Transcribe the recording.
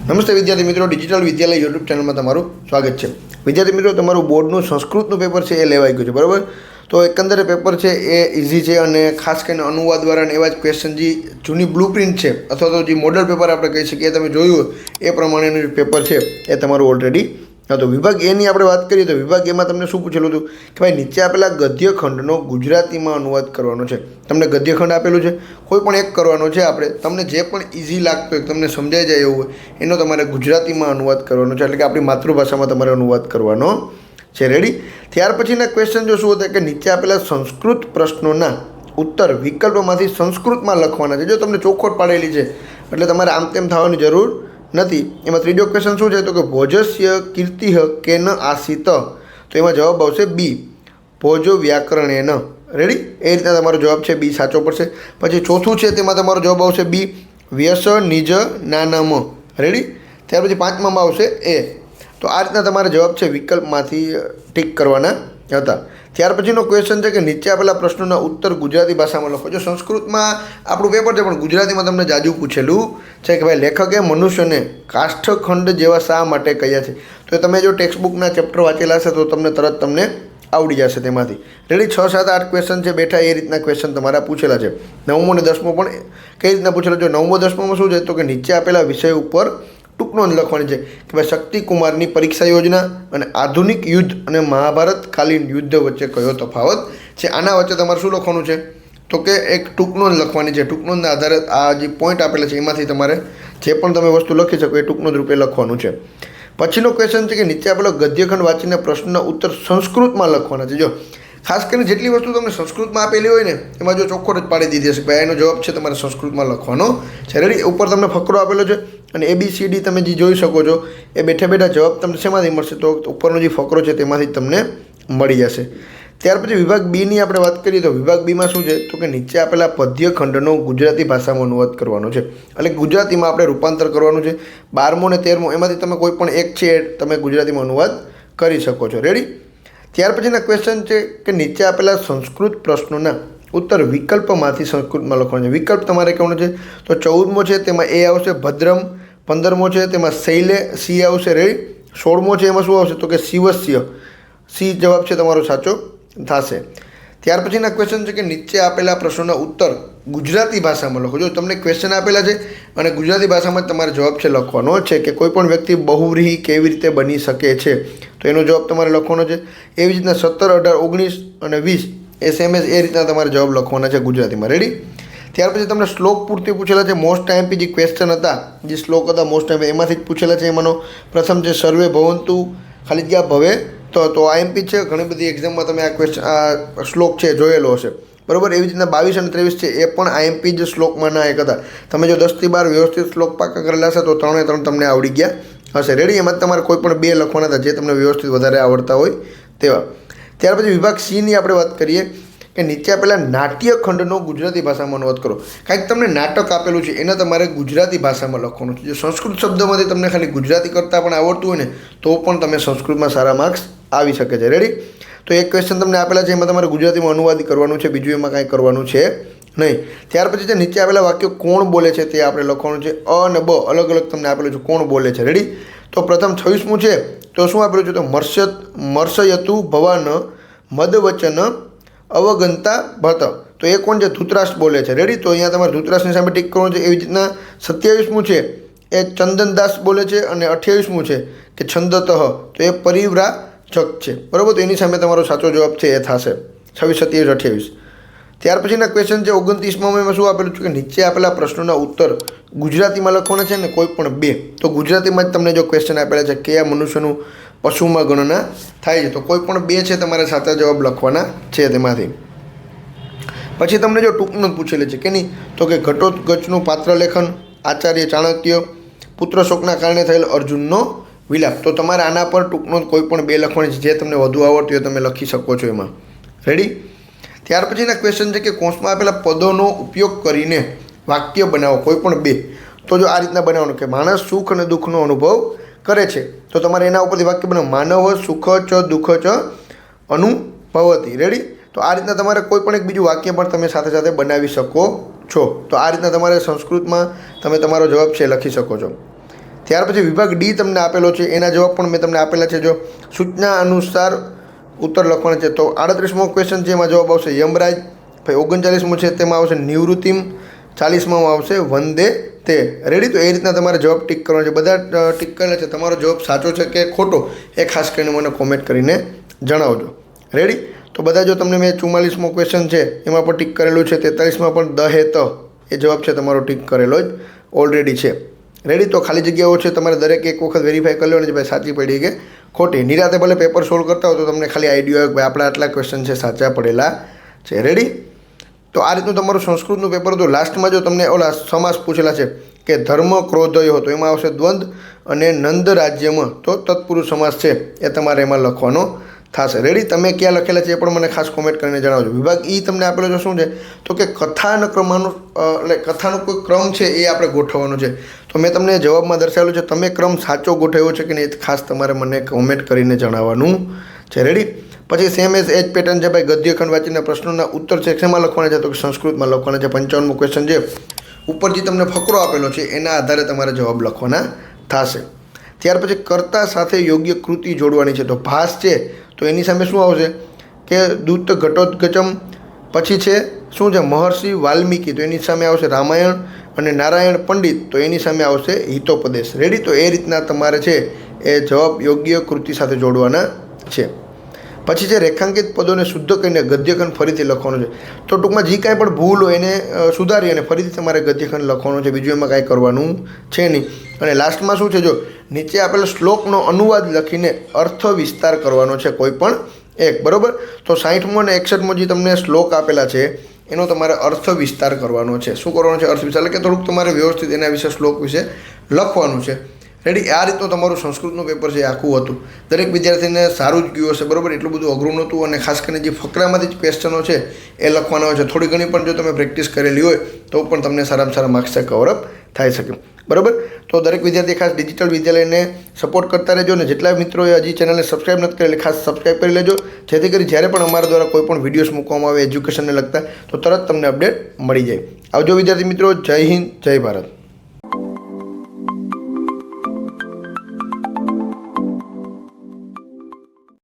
નમસ્તે વિદ્યાર્થી મિત્રો, ડિજિટલ વિદ્યાલય યુટ્યુબ ચેનલમાં તમારું સ્વાગત છે. વિદ્યાર્થી મિત્રો, તમારું બોર્ડનું સંસ્કૃતનું પેપર છે એ લેવાઈ ગયું છે, બરાબર. તો એકંદરે પેપર છે એ ઇઝી છે અને ખાસ કરીને અનુવાદ દ્વારા એવા જ ક્વેશ્ચન જે જૂની બ્લુપ્રિન્ટ છે અથવા તો જે મોડલ પેપર આપણે કહી શકીએ તમે જોયું હોય એ પ્રમાણેનું જે પેપર છે એ તમારું ઓલરેડી હતું. વિભાગ એની આપણે વાત કરીએ તો વિભાગ એમાં તમને શું પૂછેલું હતું કે ભાઈ નીચે આપેલા ગદ્યખંડનો ગુજરાતીમાં અનુવાદ કરવાનો છે. તમને ગદ્યખંડ આપેલું છે, કોઈ પણ એક કરવાનો છે. આપણે તમને જે પણ ઇઝી લાગતો હોય, તમને સમજાઈ જાય એવું હોય એનો તમારે ગુજરાતીમાં અનુવાદ કરવાનો છે, એટલે કે આપણી માતૃભાષામાં તમારે અનુવાદ કરવાનો છે. રેડી? ત્યાર પછીના ક્વેશ્ચન જો શું હતા કે નીચે આપેલા સંસ્કૃત પ્રશ્નોના ઉત્તર વિકલ્પોમાંથી સંસ્કૃતમાં લખવાના છે. જો તમને ચોખવટ પાડેલી છે એટલે તમારે આમ તેમ થવાની જરૂર નથી. એમાં ત્રીજો ક્વેશ્ચન શું છે તો કે ભોજસ્ય કીર્તિહ કેન આસિત, તો એમાં જવાબ આવશે બી, ભોજો વ્યાકરણેન. રેડી? એ રીતના તમારો જવાબ છે બી સાચો પડશે. પછી ચોથું છે તેમાં તમારો જવાબ આવશે બી, વ્યસ નિજ નાનમ. રેડી? ત્યાર પછી પાંચમામાં આવશે એ. તો આ રીતના તમારે જવાબ છે વિકલ્પમાંથી ટીક કરવાના હતા. ત્યાર પછીનો ક્વેશ્ચન છે કે નીચે આપેલા પ્રશ્નોના ઉત્તર ગુજરાતી ભાષામાં લખો. જો સંસ્કૃતમાં આપણું પેપર છે પણ ગુજરાતીમાં તમને જાજુ પૂછેલું છે કે ભાઈ લેખકે મનુષ્યને કાષ્ઠખંડ જેવા શા માટે કહ્યા છે. તો તમે જો ટેક્સ્ટબુકના ચેપ્ટર વાંચેલા હશે તો તમને આવડી જશે તેમાંથી. રેડી? 6, 7, 8 ક્વેશ્ચન છે બેઠા એ રીતના ક્વેશ્ચન તમારા પૂછેલા છે. 9મો અને 10મો પણ કઈ રીતના પૂછેલો છે. 9મો 10મોમાં શું છે તો કે નીચે આપેલા વિષય ઉપર ટૂંક નોંધ લખવાની છે કે ભાઈ શક્તિકુમારની પરીક્ષા યોજના અને આધુનિક યુદ્ધ અને મહાભારતકાલીન યુદ્ધ વચ્ચે કયો તફાવત છે. આના વચ્ચે તમારે શું લખવાનું છે તો કે એક ટૂંક નોંધ લખવાની છે. ટૂંક નોંધના આધારે આ જે પોઈન્ટ આપેલા છે એમાંથી તમારે જે પણ તમે વસ્તુ લખી શકો એ ટૂંક નોંધ રૂપે લખવાનું છે. પછીનો ક્વેશ્ચન છે કે નીચે આપેલો ગદ્યખંડ વાંચીને પ્રશ્નના ઉત્તર સંસ્કૃતમાં લખવાના છે. જો ખાસ કરીને જેટલી વસ્તુ તમને સંસ્કૃતમાં આપેલી હોય ને એમાં જો ચોખ્ખો જ પાડી દીધી હશે ભાઈ એનો જવાબ છે તમારે સંસ્કૃતમાં લખવાનો છે. રેડી? ઉપર તમને ફકરો આપેલો છે અને ABCD તમે જે જોઈ શકો છો એ બેઠા બેઠા જવાબ તમને શેમાંથી મળશે તો ઉપરનો જે ફકરો છે તેમાંથી તમને મળી જશે. ત્યાર પછી વિભાગ બીની આપણે વાત કરીએ તો વિભાગ બીમાં શું છે તો કે નીચે આપેલા પદ્યખંડનો ગુજરાતી ભાષામાં અનુવાદ કરવાનો છે, એટલે ગુજરાતીમાં આપણે રૂપાંતર કરવાનું છે. 12મો અને 13મો એમાંથી તમે કોઈ પણ એક છે તમે ગુજરાતીમાં અનુવાદ કરી શકો છો. રેડી? ત્યાર પછીના ક્વેશ્ચન છે કે નીચે આપેલા સંસ્કૃત પ્રશ્નોના ઉત્તર વિકલ્પમાંથી સંસ્કૃતમાં લખવાનો છે. વિકલ્પ તમારે કહેવાનો છે તો 14મો છે તેમાં એ આવશે ભદ્રમ, 15મો છે તેમાં શૈલે સી આવશે. રેડી? 16મો છે એમાં શું આવશે તો કે શિવસ્ય, સી જવાબ છે તમારો સાચો થશે. ત્યાર પછીના ક્વેશ્ચન છે કે નીચે આપેલા પ્રશ્નોના ઉત્તર ગુજરાતી ભાષામાં લખો. જો તમને ક્વેશ્ચન આપેલા છે અને ગુજરાતી ભાષામાં તમારે જવાબ છે લખવાનો છે કે કોઈ પણ વ્યક્તિ બહુવ્રીહી કેવી રીતે બની શકે છે તો એનો જવાબ તમારે લખવાનો છે. એવી રીતના 17, 18, 19 અને 20 SMS એ રીતના તમારે જવાબ લખવાના છે ગુજરાતીમાં. રેડી? ત્યાર પછી તમને શ્લોક પૂરતી પૂછેલા છે. મોસ્ટ આઈએમપી જે ક્વેશ્ચન હતા, જે શ્લોક હતા મોસ્ટ આઈએમપી એમાંથી જ પૂછેલા છે. એમાંનો પ્રથમ છે સર્વે ભવંતુ ખાલી જગ્યા ભવે તો આઈએમપી છે. ઘણી બધી એક્ઝામમાં તમે આ શ્લોક છે જોયેલો હશે, બરાબર. એવી રીતના 22 અને 23 છે એ પણ આઈએમપી જ શ્લોકમાંના એક હતા. તમે જો 10 થી 12 વ્યવસ્થિત શ્લોક પાકા કરેલા હશે તો 3 એ 3 તમને આવડી ગયા હશે. રેડી? એમાં તમારે કોઈ પણ 2 લખવાના હતા જે તમને વ્યવસ્થિત વધારે આવડતા હોય તેવા. ત્યાર પછી વિભાગ સીની આપણે વાત કરીએ કે નીચે આપેલા નાટ્યખંડનો ગુજરાતી ભાષામાં અનુવાદ કરો. કાંઈક તમને નાટક આપેલું છે એને તમારે ગુજરાતી ભાષામાં લખવાનું છે. જો સંસ્કૃત શબ્દોમાંથી તમને ખાલી ગુજરાતી કરતાં પણ આવડતું હોય ને તો પણ તમે સંસ્કૃતમાં સારા માર્ક્સ આવી શકે છે. રેડી? તો એક ક્વેશ્ચન તમને આપેલા છે એમાં તમારે ગુજરાતીમાં અનુવાદ કરવાનું છે, બીજું એમાં કાંઈ કરવાનું છે નહીં. ત્યાર પછી જે નીચે આપેલા વાક્યો કોણ બોલે છે તે આપણે લખવાનું છે. અ અને બ અલગ અલગ તમને આપેલું છે કોણ બોલે છે. રેડી? તો પ્રથમ 26મું છે તો શું આપેલું છે તો મર્ષયતુ ભવાન મદવચન અવગંતા ભત, તો એ કોણ છે ધૃતરાષ્ટ્ર બોલે છે. રેડી? તો અહીંયા તમારે ધૃતરાષ્ટ્રની સામે ટીક કરવાનું છે. એવી રીતના 27મું છે એ ચંદનદાસ બોલે છે અને 28મું છે કે છંદતઃ, તો એ પરિવ્રાજક છે, બરાબર. તો એની સામે તમારો સાચો જવાબ છે એ થશે 26, 27, 28. ત્યાર પછીના ક્વેશ્ચન છે 29માં એમાં શું આપેલું છે કે નીચે આપેલા પ્રશ્નોના ઉત્તર ગુજરાતીમાં લખવાના છે ને કોઈ પણ 2. તો ગુજરાતીમાં જ તમને જો ક્વેશ્ચન આપેલા છે કે આ મનુષ્યનું પશુમાં ગણના થાય છે તો કોઈ પણ 2 છે તમારે સાચા જવાબ લખવાના છે તેમાંથી. પછી તમને જો ટૂંકનોંધ પૂછેલી છે કે નહીં તો કે ઘટોત્કચનું પાત્ર લેખન, આચાર્ય ચાણક્ય, પુત્ર શોકના કારણે થયેલ અર્જુનનો વિલાપ. તો તમારે આના પર ટૂંકનોંધ કોઈ પણ 2 લખવાની છે, જે તમને વધુ આવડતું હોય તમે લખી શકો છો એમાં. રેડી? ત્યાર પછીના ક્વેશ્ચન છે કે કૌંસમાં આપેલા પદોનો ઉપયોગ કરીને વાક્ય બનાવો કોઈ પણ 2. તો જો આ રીતના બનાવવાનું કે માણસ સુખ અને દુઃખનો અનુભવ કરે છે તો તમારે એના ઉપરથી વાક્ય બનાવો. માનવ સુખ ચ દુઃખ ચ અનુભવતી. રેડી? તો આ રીતના તમારે કોઈ પણ એક બીજું વાક્ય પણ તમે સાથે સાથે બનાવી શકો છો. તો આ રીતના તમારે સંસ્કૃતમાં તમે તમારો જવાબ છે લખી શકો છો. ત્યાર પછી વિભાગ ડી તમને આપેલો છે, એના જવાબ પણ મેં તમને આપેલા છે. જો સૂચના અનુસાર ઉત્તર લખવાનો છે. તો 38મો ક્વેશ્ચન છે, એમાં જવાબ આવશે યમરાજ. ભાઈ 39મો છે તેમાં આવશે નિવૃત્તિમ. 40માં આવશે વંદે તે. રેડી? તો એ રીતના તમારે જવાબ ટીક કરવાનો છે. બધા ટીક કરેલા છે. તમારો જવાબ સાચો છે કે ખોટો એ ખાસ કરીને મને કોમેન્ટ કરીને જણાવજો. રેડી? તો બધા જો તમને મેં 44મો ક્વેશ્ચન છે એમાં પણ ટીક કરેલું છે. 43માં પણ દ હે ત એ જવાબ છે તમારો ટીક કરેલો જ ઓલરેડી છે. રેડી? તો ખાલી જગ્યાઓ છે તમારે દરેક એક વખત વેરીફાઈ કરી લેવાની છે ભાઈ સાચી પડી કે ખોટી. નિરાતે ભલે પેપર સોલ્વ કરતા હોય તો તમને ખાલી આઈડિયા હોય કે ભાઈ આપણા આટલા ક્વેશ્ચન છે સાચા પડેલા છે. રેડી? તો આ રીતનું તમારું સંસ્કૃતનું પેપર હતું. લાસ્ટમાં જો તમને ઓલા સમાસ પૂછેલા છે કે ધર્મ ક્રોધયો, તો એમાં આવશે દ્વંદ, અને નંદ રાજ્યમાં તો તત્પુરુષ સમાસ છે એ તમારે એમાં લખવાનો થશે. રેડી? તમે ક્યાં લખેલા છે એ પણ મને ખાસ કોમેન્ટ કરીને જણાવજો. વિભાગ ઈ તમને આપેલો છે શું છે તો કે કથાન ક્રમનું, એટલે કથાનો કોઈ ક્રમ છે એ આપણે ગોઠવવાનો છે. તો મેં તમને જવાબમાં દર્શાવેલું છે, તમે ક્રમ સાચો ગોઠવ્યો છે કે નહીં એ ખાસ તમારે મને કોમેન્ટ કરીને જણાવવાનું છે. રેડી? પછી સેમ એઝ એજ પેટર્ન છે ભાઈ. ગદ્યખંડ વાંચીને પ્રશ્નોના ઉત્તર છે શેમાં લખવાના છે તો કે સંસ્કૃતમાં લખવાના છે. 55મો ક્વેશ્ચન છે, ઉપર જે તમને ફકરો આપેલો છે એના આધારે તમારે જવાબ લખવાના થશે. ત્યાર પછી કર્તા સાથે યોગ્ય કૃતિ જોડવાની છે. તો ભાસ છે તો એની સામે શું આવશે કે દૂત ઘટોત્કચમ. પછી છે શું છે મહર્ષિ વાલ્મીકી, તો એની સામે આવશે રામાયણ. અને નારાયણ પંડિત, તો એની સામે આવશે હિતોપદેશ. રેડી? તો એ રીતના તમારે છે એ જવાબ યોગ્ય કૃતિ સાથે જોડવાના છે. પછી છે રેખાંકિત પદોને શુદ્ધ કરીને ગદ્યખંડ ફરીથી લખવાનું છે. તો ટૂંકમાં જે કાંઈ પણ ભૂલ હોય એને સુધારી અને ફરીથી તમારે ગદ્યખંડ લખવાનું છે. બીજું એમાં કાંઈ કરવાનું છે નહીં. અને લાસ્ટમાં શું છે, જો નીચે આપેલો શ્લોકનો અનુવાદ લખીને અર્થ વિસ્તાર કરવાનો છે કોઈ પણ એક. બરાબર? તો 60મો અને 61મો જે તમને શ્લોક આપેલા છે એનો તમારે અર્થ વિસ્તાર કરવાનો છે. શું કરવાનો છે? અર્થ વિસ્તાર. એટલે કે થોડુંક તમારે વ્યવસ્થિત એના વિશે શ્લોક વિશે લખવાનું છે. રેડી? આ રીતનું તમારું સંસ્કૃતનું પેપર છે એ આખું હતું. દરેક વિદ્યાર્થીને સારું જ ગયું હશે. બરાબર? એટલું બધું અઘરું નહોતું. અને ખાસ કરીને જે ફકરામાંથી જ ક્વેશ્ચનો છે એ લખવાના હોય છે. થોડી ઘણી પણ જો તમે પ્રેક્ટિસ કરેલી હોય તો પણ તમને સારામાં સારા માર્ક્સ કવરઅપ થઈ શકે. બરાબર? તો દરેક વિદ્યાર્થી ખાસ ડિજિટલ વિદ્યાલયને સપોર્ટ કરતા રહેજો. અને જેટલા મિત્રોએ હજી ચેનલને સબસ્ક્રાઈબ નથી કરેલી ખાસ સબસ્ક્રાઈબ કરી લેજો, જેથી કરી જ્યારે પણ અમારા દ્વારા કોઈ પણ વિડીયોઝ મૂકવામાં આવે એજ્યુકેશનને લગતા તો તરત તમને અપડેટ મળી જાય. આવજો વિદ્યાર્થી મિત્રો. જય હિન્દ, જય ભારત.